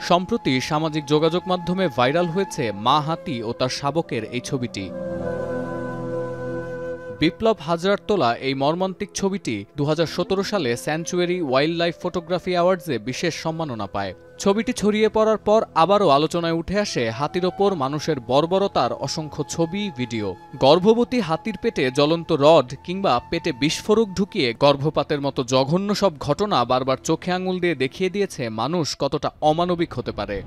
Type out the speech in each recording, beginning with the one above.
সম্প্রতি সামাজিক যোগাযোগ মাধ্যমে ভাইরাল হয়েছে মা হাতি ও তার শাবকের এই ছবিটি। বিপ্লব হাজরার তোলা এই মর্মান্তিক ছবিটি ২০১৭ সালে স্যাংচুয়ারি ওয়াইল্ড লাইফ ফটোগ্রাফি অ্যাওয়ার্ডসে বিশেষ সম্মাননা পায়। ছবিটি ছড়িয়ে পড়ার পর আবারও আলোচনায় উঠে আসে হাতির ওপর মানুষের বর্বরতার অসংখ্য ছবি, ভিডিও। গর্ভবতী হাতির পেটে জ্বলন্ত রড কিংবা পেটে বিস্ফোরক ঢুকিয়ে গর্ভপাতের মতো জঘন্য সব ঘটনা বারবার চোখে আঙুল দিয়ে দেখিয়ে দিয়েছে মানুষ কতটা অমানবিক হতে পারে।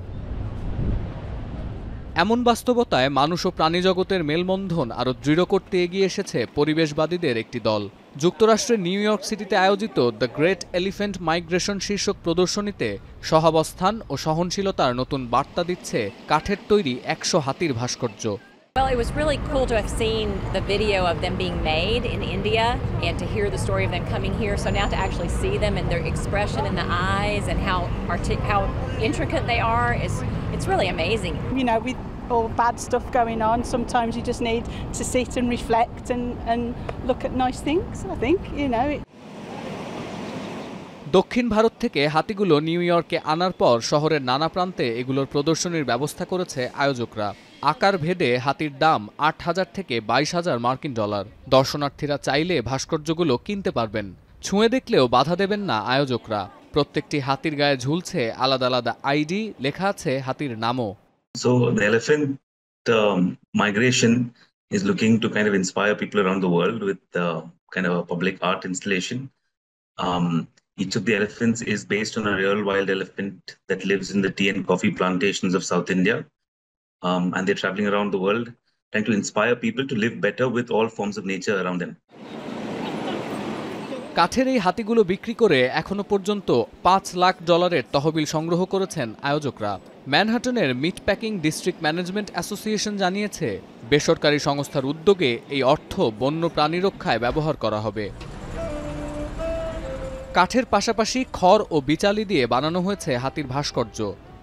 এমন বাস্তবতায় মানুষ ও প্রাণীজগতের মেলবন্ধন আরও দৃঢ় করতে এগিয়ে এসেছে পরিবেশবাদীদের একটি দল। যুক্তরাষ্ট্রের নিউ ইয়র্ক সিটিতে আয়োজিত দ্য গ্রেট এলিফ্যান্ট মাইগ্রেশন শীর্ষক প্রদর্শনীতে সহাবস্থান ও সহনশীলতার নতুন বার্তা দিচ্ছে কাঠের তৈরি ১০০ হাতির ভাস্কর্য। Well, it was really cool to have seen the video of them being made in India and to hear the story of them coming here. So now to actually see them and their expression in the eyes and how intricate they are it's really amazing. You know, with all bad stuff going on, sometimes you just need to sit and reflect and look at nice things, I think, you know. দক্ষিণ ভারত থেকে হাতিগুলো new ইয়র্কে আনার পর শহরের নানা প্রান্তে এগুলোর প্রদর্শনীর ব্যবস্থা করেছে আয়োজকরা। আকার ভেদে হাতির দাম ৮,০০০ থেকে ২২,০০০ মার্কিন ডলার। দর্শনার্থীরা চাইলে ভাস্কর্যগুলো কিনতে পারবেন। ছুঁয়ে দেখলেও বাধা দেবেন না আয়োজকরা। প্রত্যেকটি হাতির গায়ে ঝুলছে আলাদা আলাদা আইডি, লেখা আছে হাতির নামও। So the elephant migration is looking to kind of inspire people around the world with kind of a public art installation. Each of the elephants is based on a real wild elephant that lives in the tea and coffee plantations of South India. And they're traveling around the world trying to inspire people to live better with all forms of nature around them. কাঠের এই হাতিগুলো বিক্রি করে এখনো পর্যন্ত $৫ লাখ তহবিল সংগ্রহ করেছেন আয়োজকরা। ম্যানহাটনের meat packing district management association জানিয়েছে, বেসরকারি সংস্থার উদ্যোগে এই অর্থ বন্য প্রাণী রক্ষায় ব্যবহার করা হবে। কাঠের পাশাপাশি খড় ও বিচালি দিয়ে বানানো হয়েছে হাতির ভাস্কর্য।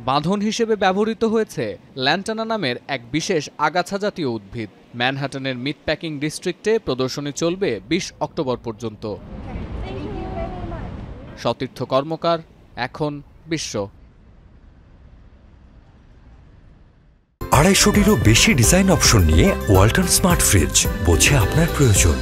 বাঁধন হিসেবে ব্যবহৃত হয়েছে ল্যান্টানা নামের এক বিশেষ আগাছা জাতীয় উদ্ভিদ। ম্যানহাটনের মিট প্যাকিং ডিস্ট্রিক্টে প্রদর্শনী চলবে ২০ অক্টোবর পর্যন্ত। সতীর্থ কর্মকার, এখন বিশ্ব। ২৫০টিরও বেশি ডিজাইন অপশন নিয়ে ওয়ালটন স্মার্ট ফ্রিজ, বোঝে আপনার প্রয়োজন।